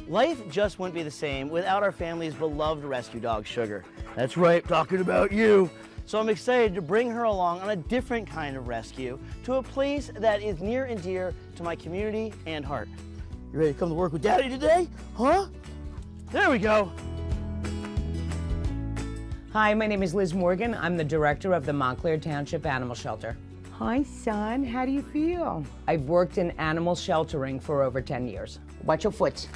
Life just wouldn't be the same without our family's beloved rescue dog, Sugar. That's right, talking about you. So I'm excited to bring her along on a different kind of rescue to a place that is near and dear to my community and heart. You ready to come to work with Daddy today? Huh? There we go. Hi, my name is Liz Morgan. I'm the director of the Montclair Township Animal Shelter. Hi, son. How do you feel? I've worked in animal sheltering for over 10 years. Watch your foot.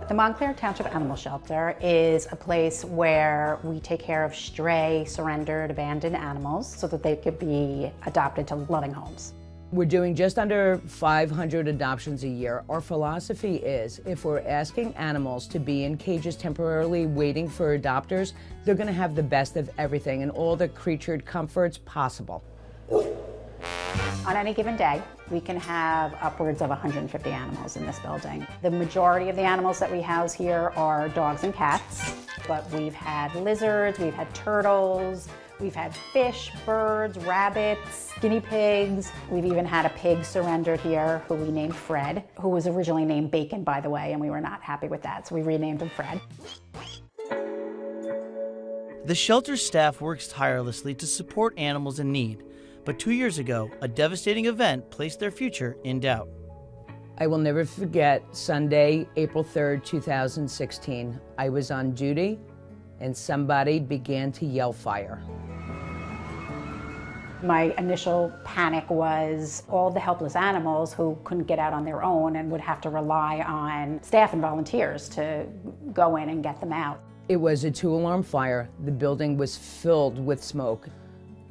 The Montclair Township Animal Shelter is a place where we take care of stray, surrendered, abandoned animals so that they could be adopted to loving homes. We're doing just under 500 adoptions a year. Our philosophy is if we're asking animals to be in cages temporarily waiting for adopters, they're going to have the best of everything and all the creatured comforts possible. On any given day, we can have upwards of 150 animals in this building. The majority of the animals that we house here are dogs and cats, but we've had lizards, we've had turtles, we've had fish, birds, rabbits, guinea pigs. We've even had a pig surrendered here who we named Fred, who was originally named Bacon, by the way, and we were not happy with that, so we renamed him Fred. The shelter's staff works tirelessly to support animals in need. But 2 years ago, a devastating event placed their future in doubt. I will never forget Sunday, April 3rd, 2016. I was on duty and somebody began to yell fire. My initial panic was all the helpless animals who couldn't get out on their own and would have to rely on staff and volunteers to go in and get them out. It was a 2-alarm fire. The building was filled with smoke.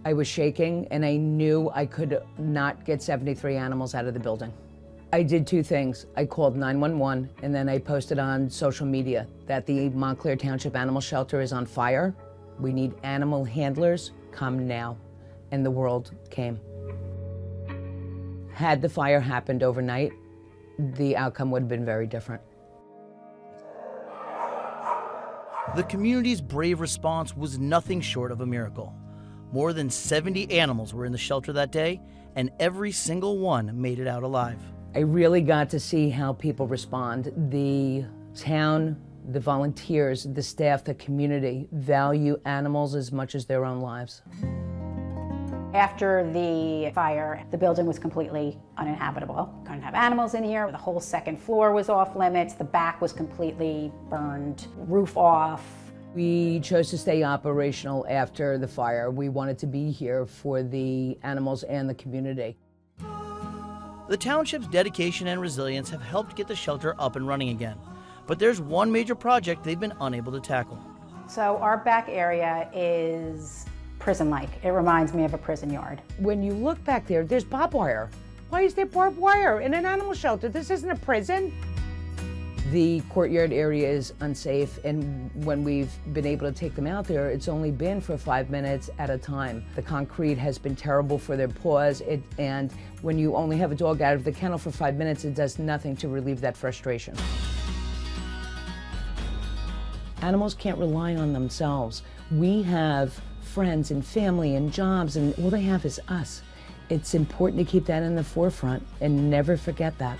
I was shaking and I knew I could not get 73 animals out of the building. I did 2 things. I called 911 and then I posted on social media that the Montclair Township Animal Shelter is on fire. We need animal handlers, come now. And the world came. Had the fire happened overnight, the outcome would have been very different. The community's brave response was nothing short of a miracle. More than 70 animals were in the shelter that day, and every single one made it out alive. I really got to see how people respond. The town, the volunteers, the staff, the community value animals as much as their own lives. After the fire, the building was completely uninhabitable. Couldn't have animals in here. The whole second floor was off limits. The back was completely burned, roof off. We chose to stay operational after the fire. We wanted to be here for the animals and the community. The township's dedication and resilience have helped get the shelter up and running again. But there's one major project they've been unable to tackle. So our back area is prison-like. It reminds me of a prison yard. When you look back there, there's barbed wire. Why is there barbed wire in an animal shelter? This isn't a prison. The courtyard area is unsafe, and when we've been able to take them out there, it's only been for 5 minutes at a time. The concrete has been terrible for their paws, and when you only have a dog out of the kennel for 5 minutes, it does nothing to relieve that frustration. Animals can't rely on themselves. We have friends and family and jobs, and all they have is us. It's important to keep that in the forefront and never forget that.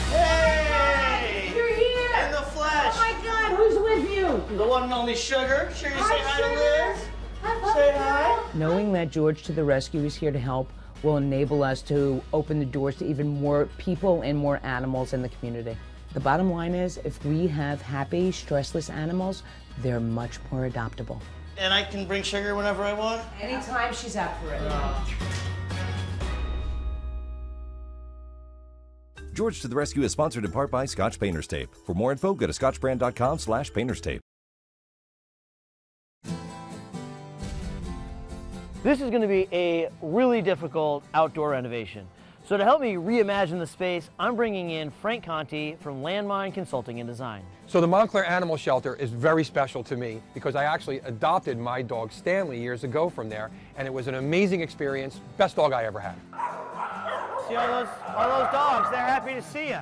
Hey! You're here! In the flesh! Oh my God, who's with you? The one and only Sugar. Sure, you say hi to Liz? Hi, Say hi. Knowing that George to the Rescue is here to help will enable us to open the doors to even more people and more animals in the community. The bottom line is, if we have happy, stressless animals, they're much more adoptable. And I can bring Sugar whenever I want? Anytime she's up for it. George to the Rescue is sponsored in part by Scotch Painter's Tape. For more info, go to scotchbrand.com/painter's tape. This is going to be a really difficult outdoor renovation. So to help me reimagine the space, I'm bringing in Frank Conti from Landmine Consulting and Design. So the Montclair Animal Shelter is very special to me because I actually adopted my dog Stanley years ago from there, and it was an amazing experience. Best dog I ever had. See all those dogs, they're happy to see you.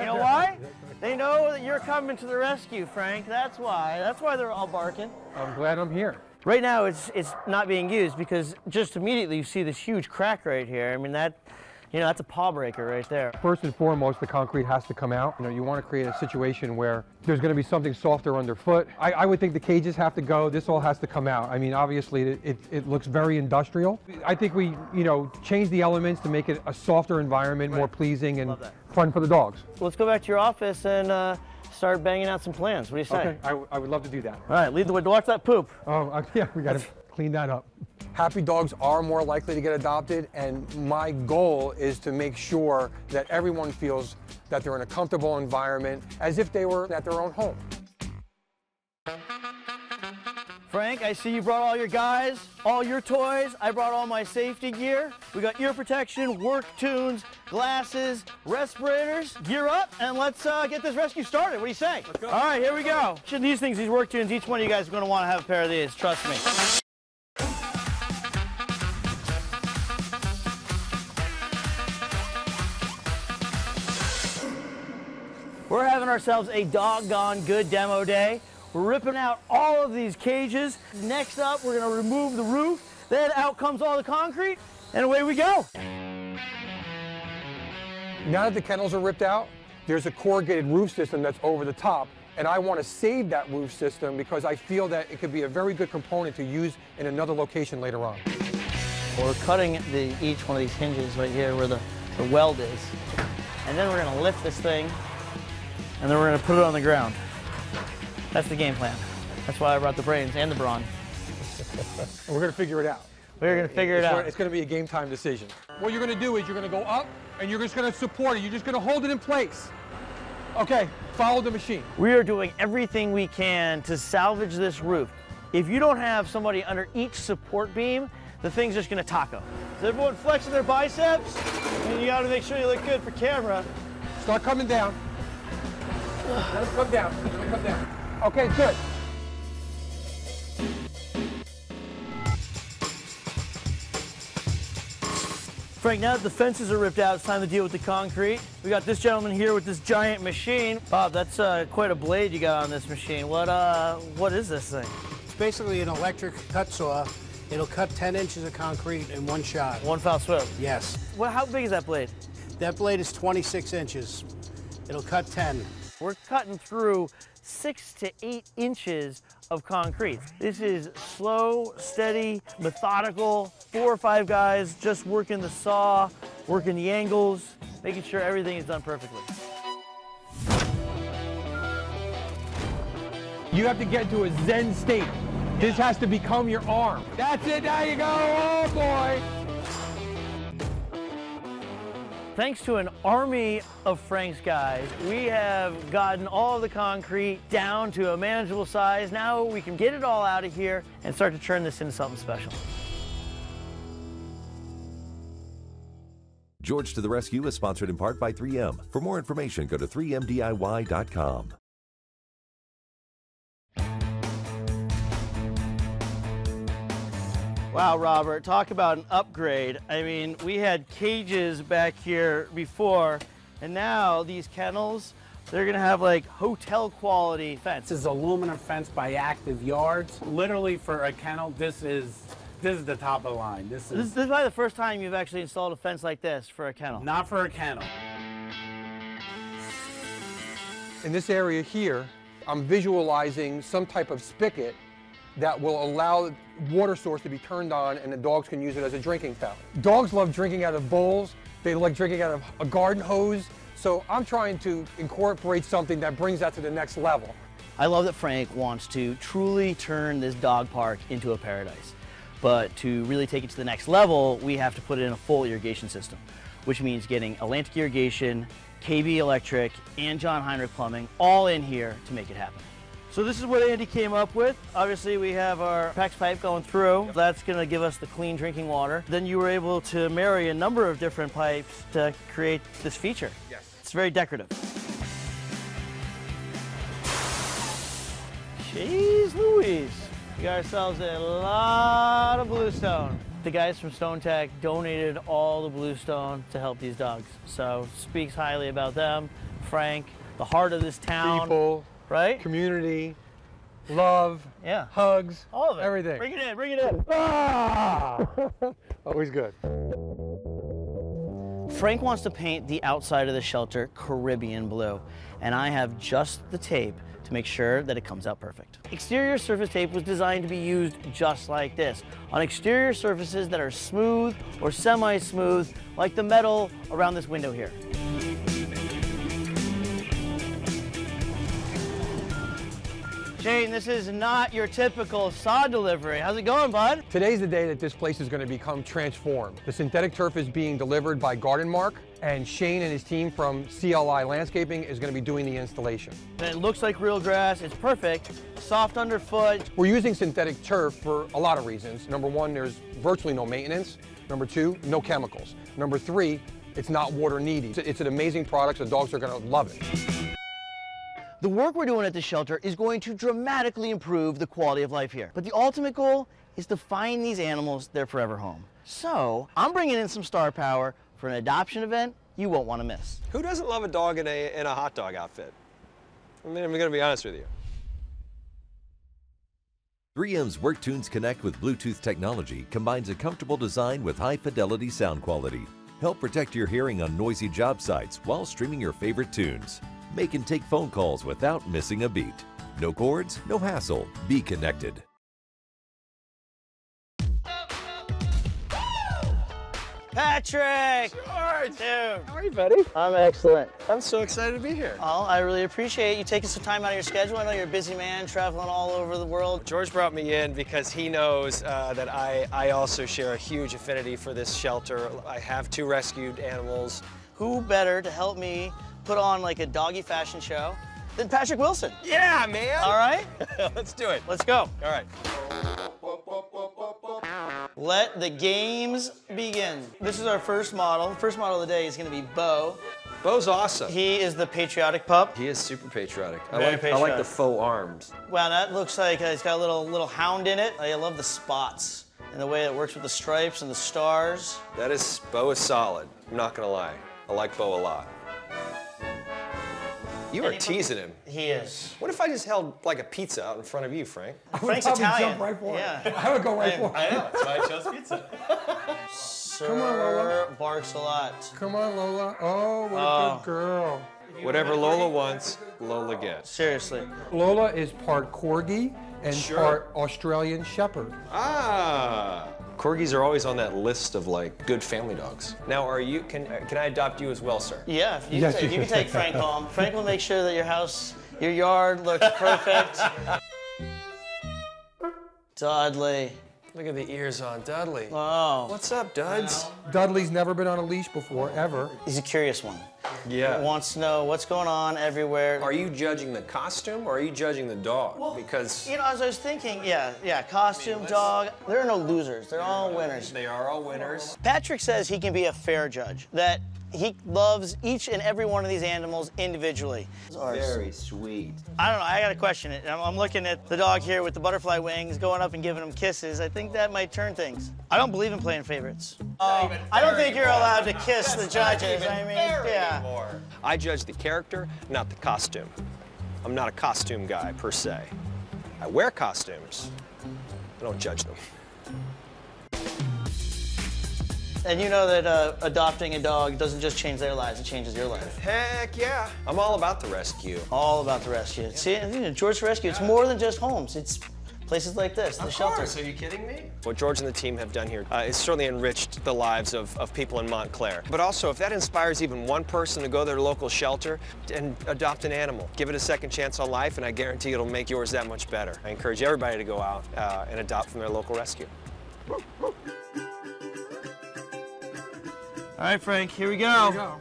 You know why? They know that you're coming to the rescue, Frank. That's why. That's why they're all barking. I'm glad I'm here. Right now, it's not being used because just immediately you see this huge crack right here. I mean, that's a paw breaker right there. First and foremost, the concrete has to come out. You want to create a situation where there's going to be something softer underfoot. I would think the cages have to go. This all has to come out. I mean, obviously, it looks very industrial. I think we, change the elements to make it a softer environment, more pleasing and fun for the dogs. Let's go back to your office and start banging out some plans. What do you say? Okay, I would love to do that. All right, lead the way. Watch that poop. Oh, yeah, we got to clean that up. Happy dogs are more likely to get adopted, and my goal is to make sure that everyone feels that they're in a comfortable environment as if they were at their own home. Frank, I see you brought all your guys, all your toys. I brought all my safety gear. We got ear protection, work tunes, glasses, respirators. Gear up, and let's get this rescue started. What do you say? Let's go. All right, here we go. These things, these work tunes, each one of you guys are going to want to have a pair of these. Trust me. We're having ourselves a doggone good demo day. We're ripping out all of these cages. Next up, we're gonna remove the roof. Then out comes all the concrete, and away we go. Now that the kennels are ripped out, there's a corrugated roof system that's over the top, and I want to save that roof system because I feel that it could be a very good component to use in another location later on. We're cutting each one of these hinges right here where the weld is. And then we're gonna lift this thing, and then we're gonna put it on the ground. That's the game plan. That's why I brought the brains and the brawn. We're gonna figure it out. We're gonna figure it out. It's gonna be a game time decision. What you're gonna do is you're gonna go up and you're just gonna support it. You're just gonna hold it in place. Okay, follow the machine. We are doing everything we can to salvage this roof. If you don't have somebody under each support beam, the thing's just gonna taco. Is everyone flexing their biceps? And you gotta make sure you look good for camera. Start coming down. Let them come down. Let them come down. Okay, good. Frank, now that the fences are ripped out, it's time to deal with the concrete. We got this gentleman here with this giant machine. Bob, that's quite a blade you got on this machine. What is this thing? It's basically an electric cut saw. It'll cut 10 inches of concrete in one shot. One foul swoop? Yes. Well, how big is that blade? That blade is 26 inches. It'll cut 10. We're cutting through 6 to 8 inches of concrete. This is slow, steady, methodical, 4 or 5 guys just working the saw, working the angles, making sure everything is done perfectly. You have to get to a Zen state. This has to become your arm. That's it, there you go, oh boy. Thanks to an army of Frank's guys, we have gotten all of the concrete down to a manageable size. Now we can get it all out of here and start to turn this into something special. George to the Rescue is sponsored in part by 3M. For more information, go to 3mdiy.com. Wow, Robert, talk about an upgrade. I mean, we had cages back here before, and now these kennels, they're gonna have like hotel quality fence. This is aluminum fence by Active Yards. Literally for a kennel, this is the top of the line. This is probably the first time you've actually installed a fence like this for a kennel. not for a kennel. In this area here, I'm visualizing some type of spigot that will allow water source to be turned on and the dogs can use it as a drinking fountain. Dogs love drinking out of bowls. They like drinking out of a garden hose. So I'm trying to incorporate something that brings that to the next level. I love that Frank wants to truly turn this dog park into a paradise. But to really take it to the next level, we have to put in a full irrigation system, which means getting Atlantic Irrigation, KB Electric, and John Heinrich Plumbing all in here to make it happen. So this is what Andy came up with. Obviously we have our PEX pipe going through. That's gonna give us the clean drinking water. Then you were able to marry a number of different pipes to create this feature. Yes. It's very decorative. Jeez Louise. We got ourselves a lot of bluestone. The guys from Stone Tech donated all the bluestone to help these dogs. So speaks highly about them. Frank, the heart of this town. People, right? community, love, Yeah. hugs, All of it. everything. Bring it in, bring it in. Ah! Always good. Frank wants to paint the outside of the shelter Caribbean blue, and I have just the tape to make sure that it comes out perfect. Exterior surface tape was designed to be used just like this, on exterior surfaces that are smooth or semi-smooth, like the metal around this window here. Shane, this is not your typical sod delivery. How's it going, bud? Today's the day that this place is going to become transformed. The synthetic turf is being delivered by Garden Mark, and Shane and his team from CLI Landscaping is going to be doing the installation. And it looks like real grass. It's perfect. Soft underfoot. We're using synthetic turf for a lot of reasons. Number one, there's virtually no maintenance. Number two, no chemicals. Number three, it's not water needy. It's an amazing product, so dogs are going to love it. The work we're doing at the shelter is going to dramatically improve the quality of life here. But the ultimate goal is to find these animals their forever home. So I'm bringing in some star power for an adoption event you won't want to miss. Who doesn't love a dog in a hot dog outfit? I mean, I'm going to be honest with you. 3M's WorkTunes Connect with Bluetooth technology combines a comfortable design with high-fidelity sound quality. Help protect your hearing on noisy job sites while streaming your favorite tunes. Make and take phone calls without missing a beat. No cords, no hassle. Be connected. Patrick! George! Dude. How are you, buddy? I'm excellent. I'm so excited to be here. Well, I really appreciate you taking some time out of your schedule. I know you're a busy man traveling all over the world. George brought me in because he knows that I also share a huge affinity for this shelter. I have 2 rescued animals. Who better to help me put on like a doggy fashion show than Patrick Wilson? Yeah, man! All right? Let's do it. Let's go. All right. Let the games begin. This is our first model. The first model of the day is going to be Bo. Bo's awesome. He is the patriotic pup. He is super patriotic. Very I like patriotic. the faux arms. Wow, that looks like it's got a little hound in it. I love the spots and the way it works with the stripes and the stars. Bo is solid. I'm not gonna lie. I like Bo a lot. You are teasing him. He is. What if I just held like a pizza out in front of you, Frank? Frank's probably Italian. jump right for it. Yeah. I would go right for it. I know. That's why I chose pizza. Sir Come on, Lola. barks a lot. Come on, Lola. Oh, what a good girl. Whatever Lola wants, Lola gets. Seriously. Lola is part Corgi and Sure. part Australian Shepherd. Ah. Corgis are always on that list of like good family dogs. Now, can I adopt you as well, sir? Yeah, if you, Yes, can, you you can can. take Frank home. Frank will make sure that your yard looks perfect. Dudley. Look at the ears on Dudley. Oh. What's up, Duds? Dudley's never been on a leash before, ever. He's a curious one. Yeah. Wants to know what's going on everywhere. Are you judging the costume or are you judging the dog? Well, because you know, as I was thinking, costume, dog, there are no losers. They're all winners. they are all winners. Patrick says he can be a fair judge, that he loves each and every one of these animals individually. Very sweet. I don't know, I gotta question it. I'm looking at the dog here with the butterfly wings going up and giving him kisses. I think that might turn things. I don't believe in playing favorites. I don't think you're allowed to kiss the judges. I mean, yeah. I judge the character, not the costume. I'm not a costume guy, per se. I wear costumes. I don't judge them. And you know that adopting a dog doesn't just change their lives, it changes your life. Heck yeah. I'm all about the rescue. All about the rescue. See, George Rescue, it's more than just homes. It's places like this, the shelter. Are you kidding me? What George and the team have done here has certainly enriched the lives of people in Montclair. But also, if that inspires even one person to go to their local shelter and adopt an animal, give it a second chance on life, and I guarantee it'll make yours that much better. I encourage everybody to go out and adopt from their local rescue. All right, Frank, here we go.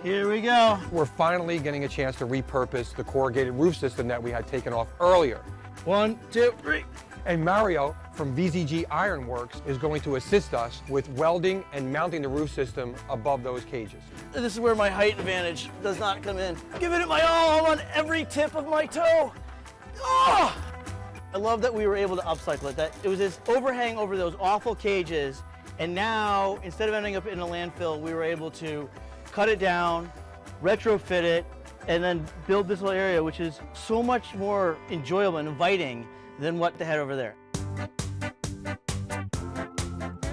Here we go. We're finally getting a chance to repurpose the corrugated roof system that we had taken off earlier. 1, 2, 3. And Mario from VZG Ironworks is going to assist us with welding and mounting the roof system above those cages. This is where my height advantage does not come in. Giving it my all on every tip of my toe. Oh! I love that we were able to upcycle it. That it was this overhang over those awful cages, and now, instead of ending up in a landfill, we were able to cut it down, retrofit it, and then build this little area, which is so much more enjoyable and inviting than what they had over there.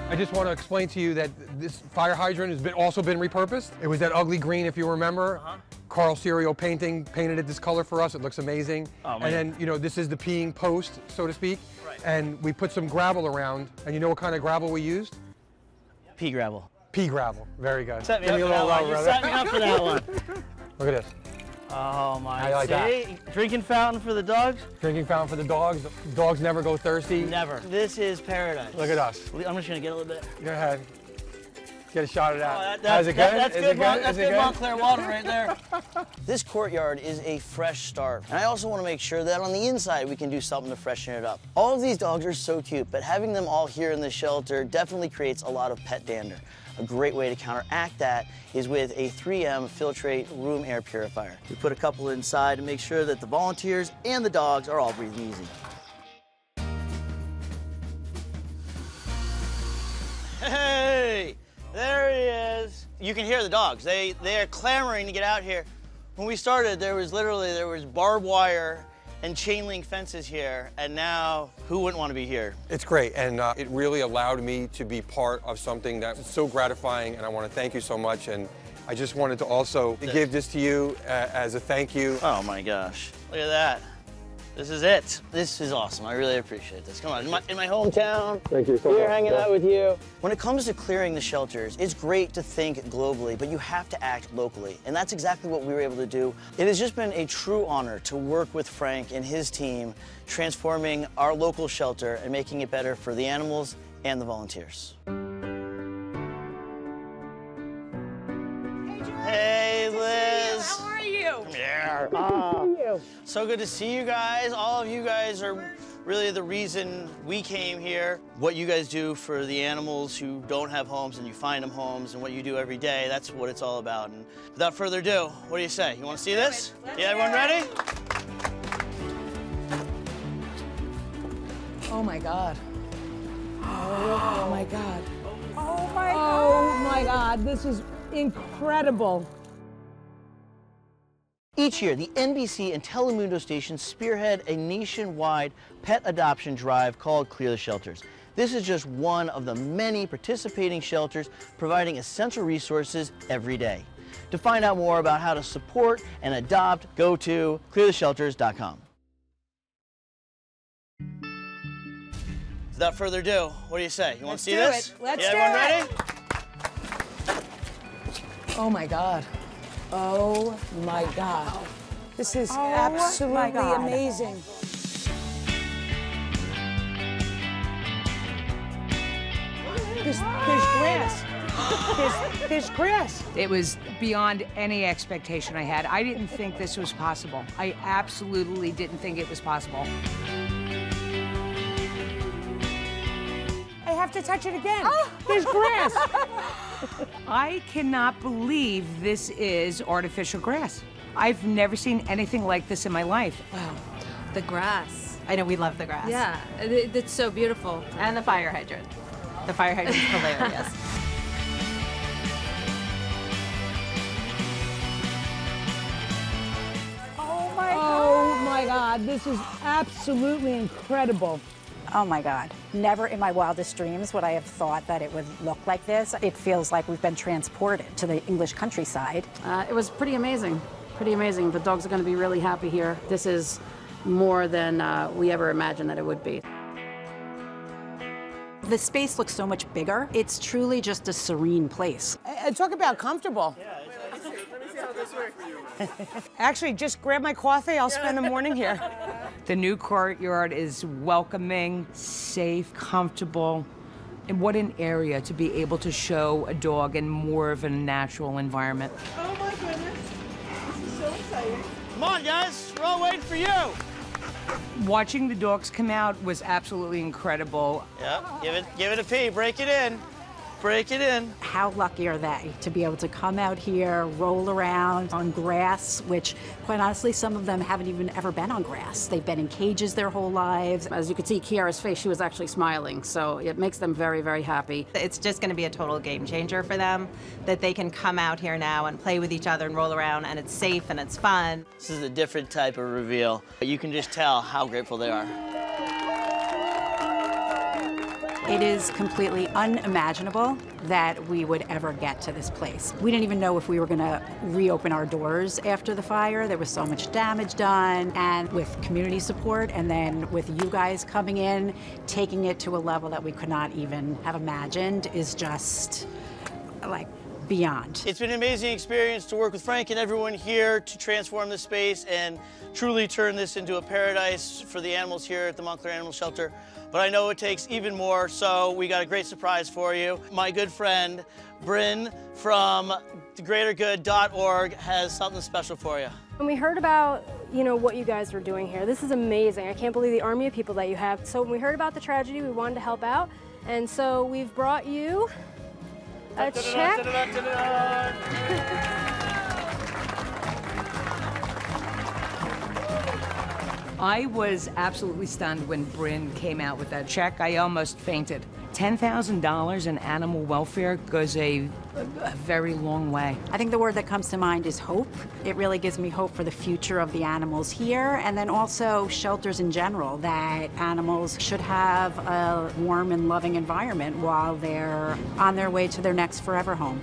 I just want to explain to you that this fire hydrant has also been repurposed. It was that ugly green, if you remember. Carl Serio painted it this color for us. It looks amazing. Oh, man. And then, you know, this is the peeing post, so to speak. Right. And we put some gravel around. And you know what kind of gravel we used? Pea gravel. Pea gravel. Very good. Set me up for that one. You set me up for that one. Look at this. Oh my, How you like that? Drinking fountain for the dogs? Drinking fountain for the dogs. Dogs never go thirsty. Never. This is paradise. Look at us. I'm just gonna get a little bit. Go ahead. Get a shot of that. How's it good? That's is good, it good? That's good Montclair water right there. This courtyard is a fresh start. And I also want to make sure that on the inside we can do something to freshen it up. All of these dogs are so cute, but having them all here in the shelter definitely creates a lot of pet dander. A great way to counteract that is with a 3M Filtrate room air purifier. We put a couple inside to make sure that the volunteers and the dogs are all breathing easy. Hey, there he is. You can hear the dogs. They are clamoring to get out here. When we started, there was barbed wire and chain link fences here, and now who wouldn't want to be here? It's great, and it really allowed me to be part of something that was so gratifying, and I want to thank you so much. And I just wanted to also give this to you as a thank you. Oh my gosh, look at that. This is it. This is awesome. I really appreciate this. Come on, in my hometown. Thank you so much. Here hanging out with you. When it comes to clearing the shelters, it's great to think globally, but you have to act locally. And that's exactly what we were able to do. It has just been a true honor to work with Frank and his team, transforming our local shelter and making it better for the animals and the volunteers. Hey, Liz. How are you? Yeah. So good to see you guys. All of you guys are really the reason we came here. What you guys do for the animals who don't have homes and you find them homes, and what you do every day, that's what it's all about. And without further ado, what do you say? You want to see this? Yeah, everyone ready? Oh my God. Oh my God. Oh my Oh my God, this is incredible. Each year, the NBC and Telemundo stations spearhead a nationwide pet adoption drive called Clear the Shelters. This is just one of the many participating shelters providing essential resources every day. To find out more about how to support and adopt, go to cleartheshelters.com. Without further ado, what do you say? You want to see this? Let's yeah, do everyone it. ready? Oh my God. Oh my God. This is absolutely amazing. There's grass. There's grass. It was beyond any expectation I had. I didn't think this was possible. I absolutely didn't think it was possible. I have to touch it again. There's grass. I cannot believe this is artificial grass. I've never seen anything like this in my life. Wow, the grass. I know we love the grass. Yeah, it's so beautiful. And the fire hydrant. The fire hydrant's hilarious. Oh my God, this is absolutely incredible. Oh my God. Never in my wildest dreams would I have thought that it would look like this. It feels like we've been transported to the English countryside. It was pretty amazing. Pretty amazing. The dogs are going to be really happy here. This is more than we ever imagined that it would be. The space looks so much bigger. It's truly just a serene place. Talk about comfortable. Actually, just grab my coffee. I'll spend the morning here. The new courtyard is welcoming, safe, comfortable. And what an area to be able to show a dog in more of a natural environment. Oh my goodness. This is so exciting. Come on, guys. We're all waiting for you. Watching the dogs come out was absolutely incredible. Yep, give it a pee, break it in. break it in. How lucky are they to be able to come out here, roll around on grass, which quite honestly, some of them haven't even ever been on grass. They've been in cages their whole lives. As you could see, Kiara's face, she was actually smiling, so it makes them very, very happy. It's just going to be a total game changer for them, that they can come out here now and play with each other and roll around, and it's safe and it's fun. This is a different type of reveal. You can just tell how grateful they are. It is completely unimaginable that we would ever get to this place. We didn't even know if we were going to reopen our doors after the fire. There was so much damage done, and with community support and then with you guys coming in, taking it to a level that we could not even have imagined is just like beyond. It's been an amazing experience to work with Frank and everyone here to transform this space and truly turn this into a paradise for the animals here at the Montclair Animal Shelter. But I know it takes even more, so we got a great surprise for you. My good friend, Bryn from thegreatergood.org has something special for you. When we heard about, what you guys were doing here, this is amazing. I can't believe the army of people that you have. So when we heard about the tragedy, we wanted to help out. And so we've brought you a check. I was absolutely stunned when Bryn came out with that check. I almost fainted. $10,000 in animal welfare goes a very long way. I think the word that comes to mind is hope. It really gives me hope for the future of the animals here, and then also shelters in general, that animals should have a warm and loving environment while they're on their way to their next forever home.